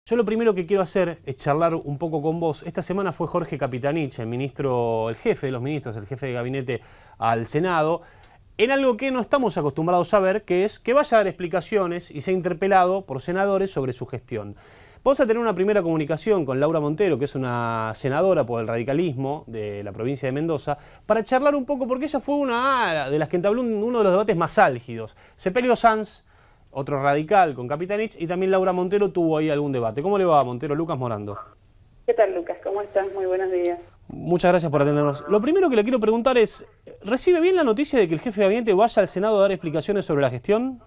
Yo lo primero que quiero hacer es charlar un poco con vos. Esta semana fue Jorge Capitanich, el jefe de los ministros, el jefe de gabinete al Senado, en algo que no estamos acostumbrados a ver, que es que vaya a dar explicaciones y sea interpelado por senadores sobre su gestión. Vamos a tener una primera comunicación con Laura Montero, que es una senadora por el radicalismo de la provincia de Mendoza, para charlar un poco, porque ella fue una de las que entabló uno de los debates más álgidos. Sepelio Sanz, otro radical con Capitanich, y también Laura Montero tuvo ahí algún debate. ¿Cómo le va, Montero? Lucas Morando. ¿Qué tal, Lucas? ¿Cómo estás? Muy buenos días. Muchas gracias por atendernos. Lo primero que le quiero preguntar es, ¿recibe bien la noticia de que el jefe de gabinete vaya al Senado a dar explicaciones sobre la gestión?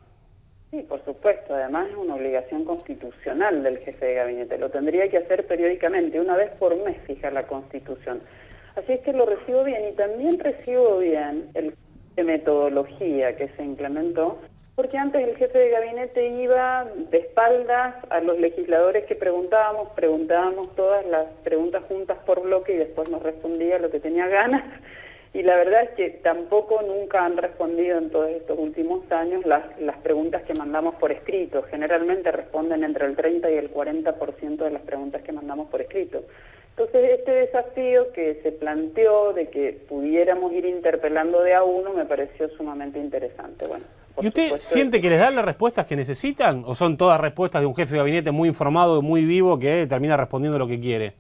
Sí, por supuesto. Además es una obligación constitucional del jefe de gabinete. Lo tendría que hacer periódicamente, una vez por mes, fija la Constitución. Así es que lo recibo bien, y también recibo bien el de metodología que se implementó, porque antes el jefe de gabinete iba de espaldas a los legisladores que preguntábamos todas las preguntas juntas por bloque y después nos respondía lo que tenía ganas. Y la verdad es que tampoco nunca han respondido en todos estos últimos años las preguntas que mandamos por escrito. Generalmente responden entre el 30 y el 40% de las preguntas que mandamos por escrito. Entonces este desafío que se planteó de que pudiéramos ir interpelando de a uno me pareció sumamente interesante. Bueno, ¿y usted siente que les dan las respuestas que necesitan? ¿O son todas respuestas de un jefe de gabinete muy informado, muy vivo, que termina respondiendo lo que quiere?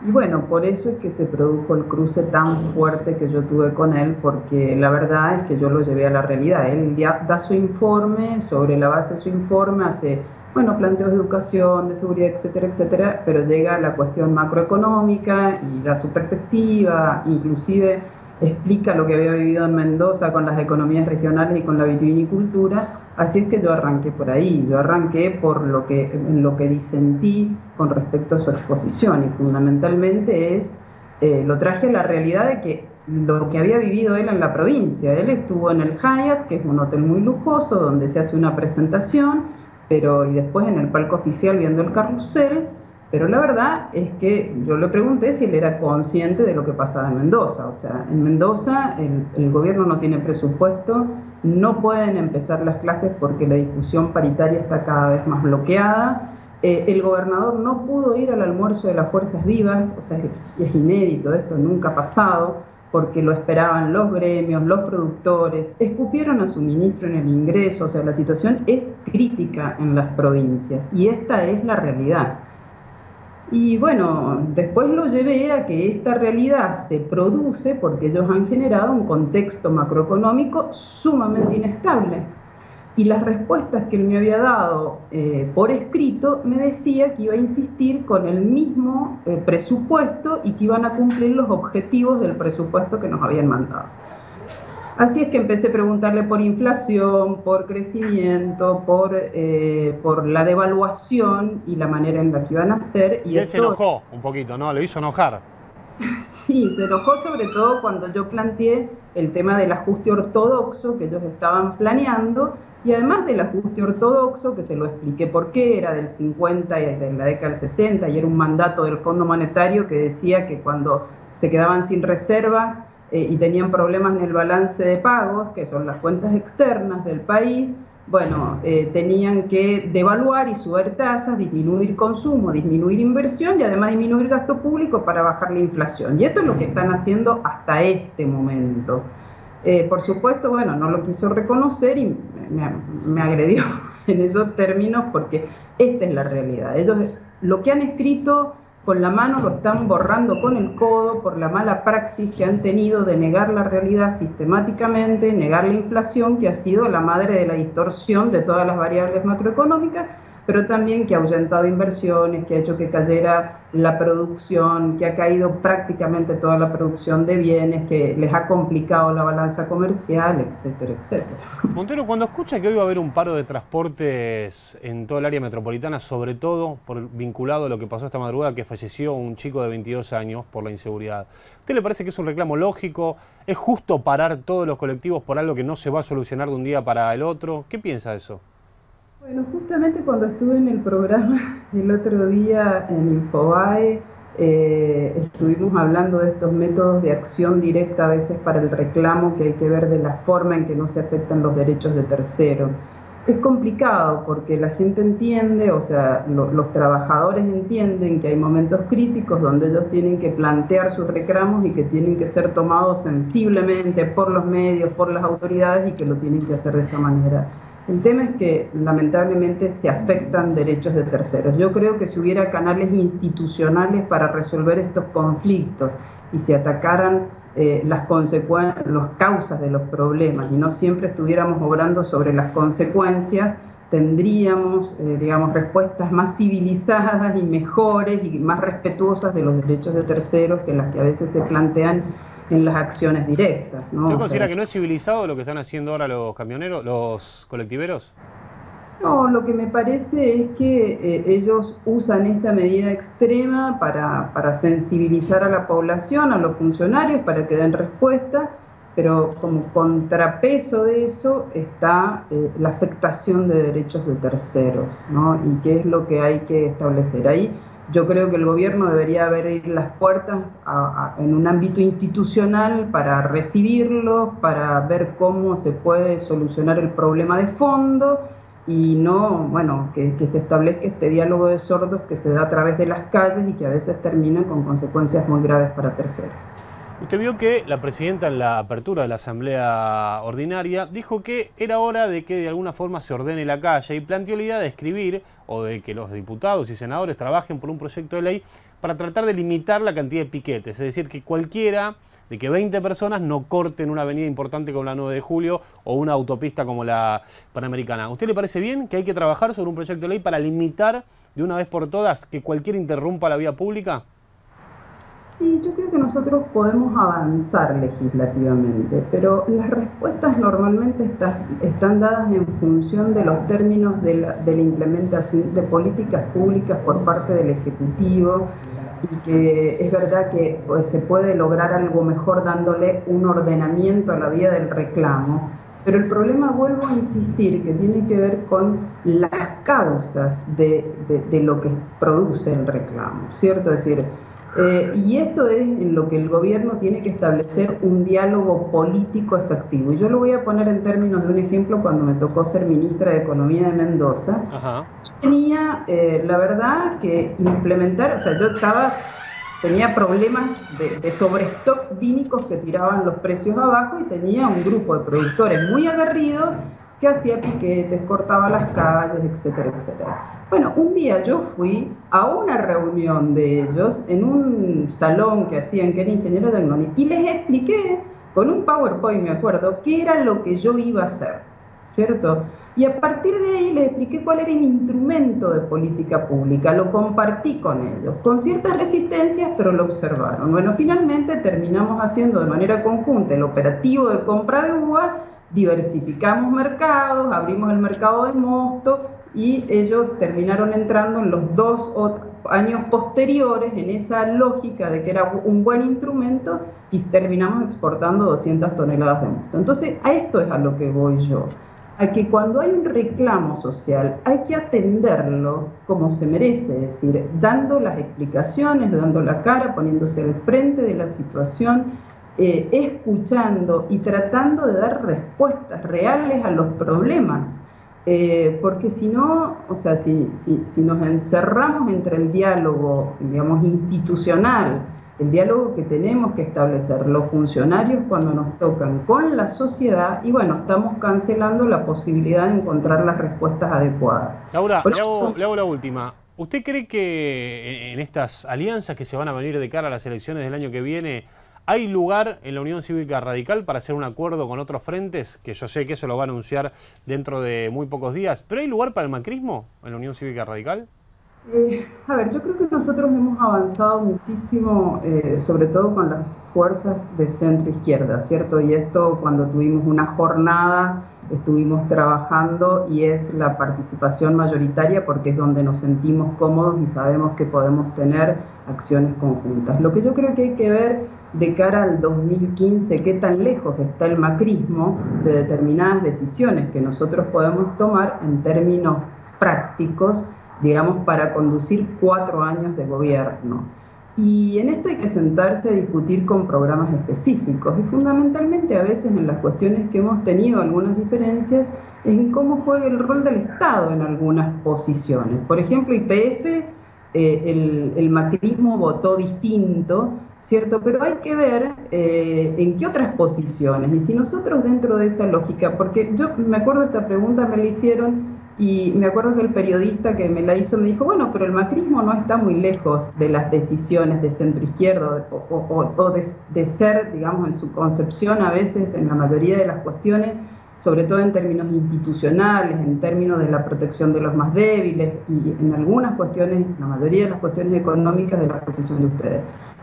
Y bueno, por eso es que se produjo el cruce tan fuerte que yo tuve con él, porque la verdad es que yo lo llevé a la realidad. Él da su informe, sobre la base de su informe hace, bueno, planteos de educación, de seguridad, etcétera, etcétera, pero llega a la cuestión macroeconómica y da su perspectiva, inclusive explica lo que había vivido en Mendoza con las economías regionales y con la vitivinicultura. Así es que yo arranqué por ahí, yo arranqué por en lo que disentí con respecto a su exposición, y fundamentalmente lo traje a la realidad de que lo que había vivido él en la provincia. Él estuvo en el Hyatt, que es un hotel muy lujoso, donde se hace una presentación, y después en el palco oficial viendo el carrusel. Pero la verdad es que yo le pregunté si él era consciente de lo que pasaba en Mendoza. O sea, en Mendoza el gobierno no tiene presupuesto, no pueden empezar las clases porque la discusión paritaria está cada vez más bloqueada. El gobernador no pudo ir al almuerzo de las Fuerzas Vivas, o sea, es inédito, esto nunca ha pasado, porque lo esperaban los gremios, los productores, escupieron a su ministro en el ingreso. O sea, la situación es crítica en las provincias y esta es la realidad. Y bueno, después lo llevé a que esta realidad se produce porque ellos han generado un contexto macroeconómico sumamente inestable. Y las respuestas que él me había dado por escrito me decía que iba a insistir con el mismo presupuesto y que iban a cumplir los objetivos del presupuesto que nos habían mandado. Así es que empecé a preguntarle por inflación, por crecimiento, por la devaluación y la manera en la que iban a hacer. Y él se enojó un poquito, ¿no? Lo hizo enojar. Sí, se enojó sobre todo cuando yo planteé el tema del ajuste ortodoxo que ellos estaban planeando, y además del ajuste ortodoxo, que se lo expliqué por qué, era del 50 y de la década del 60, y era un mandato del Fondo Monetario que decía que cuando se quedaban sin reservas y tenían problemas en el balance de pagos, que son las cuentas externas del país, bueno, tenían que devaluar y subir tasas, disminuir consumo, disminuir inversión y además disminuir gasto público para bajar la inflación. Y esto es lo que están haciendo hasta este momento. Por supuesto, bueno, no lo quiso reconocer y me agredió en esos términos, porque esta es la realidad. Ellos lo que han escrito con la mano lo están borrando con el codo por la mala praxis que han tenido de negar la realidad sistemáticamente, negar la inflación, que ha sido la madre de la distorsión de todas las variables macroeconómicas, pero también que ha ahuyentado inversiones, que ha hecho que cayera la producción, que ha caído prácticamente toda la producción de bienes, que les ha complicado la balanza comercial, etcétera, etcétera. Montero, cuando escucha que hoy va a haber un paro de transportes en todo el área metropolitana, sobre todo vinculado a lo que pasó esta madrugada, que falleció un chico de 22 años por la inseguridad, ¿a usted le parece que es un reclamo lógico? ¿Es justo parar todos los colectivos por algo que no se va a solucionar de un día para el otro? ¿Qué piensa de eso? Bueno, justamente cuando estuve en el programa el otro día en Infobae, estuvimos hablando de estos métodos de acción directa a veces para el reclamo, que hay que ver de la forma en que no se afectan los derechos de terceros. Es complicado porque la gente entiende, o sea, los trabajadores entienden que hay momentos críticos donde ellos tienen que plantear sus reclamos y que tienen que ser tomados sensiblemente por los medios, por las autoridades y que lo tienen que hacer de esta manera. El tema es que lamentablemente se afectan derechos de terceros. Yo creo que si hubiera canales institucionales para resolver estos conflictos y se atacaran las causas de los problemas y no siempre estuviéramos obrando sobre las consecuencias, tendríamos, digamos, respuestas más civilizadas y mejores y más respetuosas de los derechos de terceros que las que a veces se plantean en las acciones directas, ¿no? ¿Usted considera que no es civilizado lo que están haciendo ahora los camioneros, los colectiveros? No, lo que me parece es que ellos usan esta medida extrema para sensibilizar a la población, a los funcionarios, para que den respuesta, pero como contrapeso de eso está la afectación de derechos de terceros, ¿no? Y qué es lo que hay que establecer ahí. Yo creo que el gobierno debería abrir las puertas en un ámbito institucional para recibirlos, para ver cómo se puede solucionar el problema de fondo, y no, bueno, que se establezca este diálogo de sordos que se da a través de las calles y que a veces termina con consecuencias muy graves para terceros. Usted vio que la presidenta en la apertura de la Asamblea Ordinaria dijo que era hora de que de alguna forma se ordene la calle y planteó la idea de escribir o de que los diputados y senadores trabajen por un proyecto de ley para tratar de limitar la cantidad de piquetes, es decir, que cualquiera de que 20 personas no corten una avenida importante como la 9 de julio o una autopista como la Panamericana. ¿A usted le parece bien que hay que trabajar sobre un proyecto de ley para limitar de una vez por todas que cualquiera interrumpa la vía pública? Sí, yo creo que nosotros podemos avanzar legislativamente, pero las respuestas normalmente están dadas en función de los términos de la implementación de políticas públicas por parte del Ejecutivo, y que es verdad que pues, se puede lograr algo mejor dándole un ordenamiento a la vía del reclamo, pero el problema, vuelvo a insistir, que tiene que ver con las causas de lo que produce el reclamo, ¿cierto? Es decir, y esto es en lo que el gobierno tiene que establecer un diálogo político efectivo. Y yo lo voy a poner en términos de un ejemplo cuando me tocó ser ministra de Economía de Mendoza. Ajá. Tenía, la verdad, que implementar, o sea, tenía problemas de sobrestock vínicos que tiraban los precios abajo y tenía un grupo de productores muy aguerridos que hacía piquetes, cortaba las calles, etcétera, etcétera. Bueno, un día yo fui a una reunión de ellos en un salón que hacían, que era Ingeniero de Agnoni, y les expliqué con un PowerPoint, me acuerdo, qué era lo que yo iba a hacer, ¿cierto? Y a partir de ahí les expliqué cuál era el instrumento de política pública, lo compartí con ellos, con ciertas resistencias, pero lo observaron. Bueno, finalmente terminamos haciendo de manera conjunta el operativo de compra de uva, diversificamos mercados, abrimos el mercado de mosto, y ellos terminaron entrando en los 2 años posteriores en esa lógica de que era un buen instrumento y terminamos exportando 200 toneladas de mosto. Entonces, a esto es a lo que voy yo, a que cuando hay un reclamo social hay que atenderlo como se merece, es decir, dando las explicaciones, dando la cara, poniéndose al frente de la situación, escuchando y tratando de dar respuestas reales a los problemas. Porque si no, o sea, si nos encerramos entre el diálogo, digamos, institucional, el diálogo que tenemos que establecer los funcionarios cuando nos tocan con la sociedad, y bueno, estamos cancelando la posibilidad de encontrar las respuestas adecuadas. Laura, le hago la última. ¿Usted cree que en estas alianzas que se van a venir de cara a las elecciones del año que viene, hay lugar en la Unión Cívica Radical para hacer un acuerdo con otros frentes? Que yo sé que eso lo va a anunciar dentro de muy pocos días, pero ¿hay lugar para el macrismo en la Unión Cívica Radical? A ver, yo creo que nosotros hemos avanzado muchísimo, sobre todo con las fuerzas de centro-izquierda, ¿cierto? Y esto cuando tuvimos unas jornadas estuvimos trabajando y es la participación mayoritaria porque es donde nos sentimos cómodos y sabemos que podemos tener acciones conjuntas. Lo que yo creo que hay que ver de cara al 2015, qué tan lejos está el macrismo de determinadas decisiones que nosotros podemos tomar en términos prácticos, digamos, para conducir 4 años de gobierno. Y en esto hay que sentarse a discutir con programas específicos y fundamentalmente a veces en las cuestiones que hemos tenido algunas diferencias en cómo juega el rol del Estado en algunas posiciones. Por ejemplo, YPF, el macrismo votó distinto, ¿cierto? Pero hay que ver en qué otras posiciones. Y si nosotros dentro de esa lógica, porque yo me acuerdo esta pregunta me la hicieron y me acuerdo que el periodista que me la hizo me dijo, bueno, pero el macrismo no está muy lejos de las decisiones de centro-izquierda o de ser, digamos, en su concepción a veces, en la mayoría de las cuestiones, sobre todo en términos institucionales, en términos de la protección de los más débiles y en algunas cuestiones, la mayoría de las cuestiones económicas de la posición de ustedes.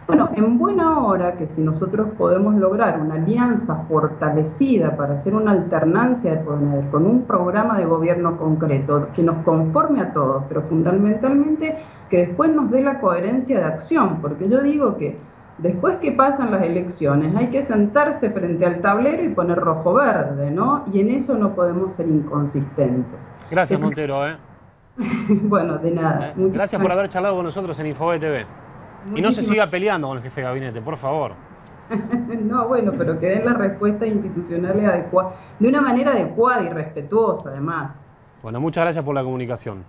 Bueno, en buena hora que si nosotros podemos lograr una alianza fortalecida para hacer una alternancia de poder con un programa de gobierno concreto que nos conforme a todos, pero fundamentalmente que después nos dé la coherencia de acción, porque yo digo que después que pasan las elecciones hay que sentarse frente al tablero y poner rojo-verde, ¿no? Y en eso no podemos ser inconsistentes. Gracias, Montero. Bueno, de nada. Gracias por haber charlado con nosotros en Infobae TV. Y no se siga peleando con el jefe de gabinete, por favor. No, bueno, pero que den las respuestas institucionales adecuadas, de una manera adecuada y respetuosa, además. Bueno, muchas gracias por la comunicación.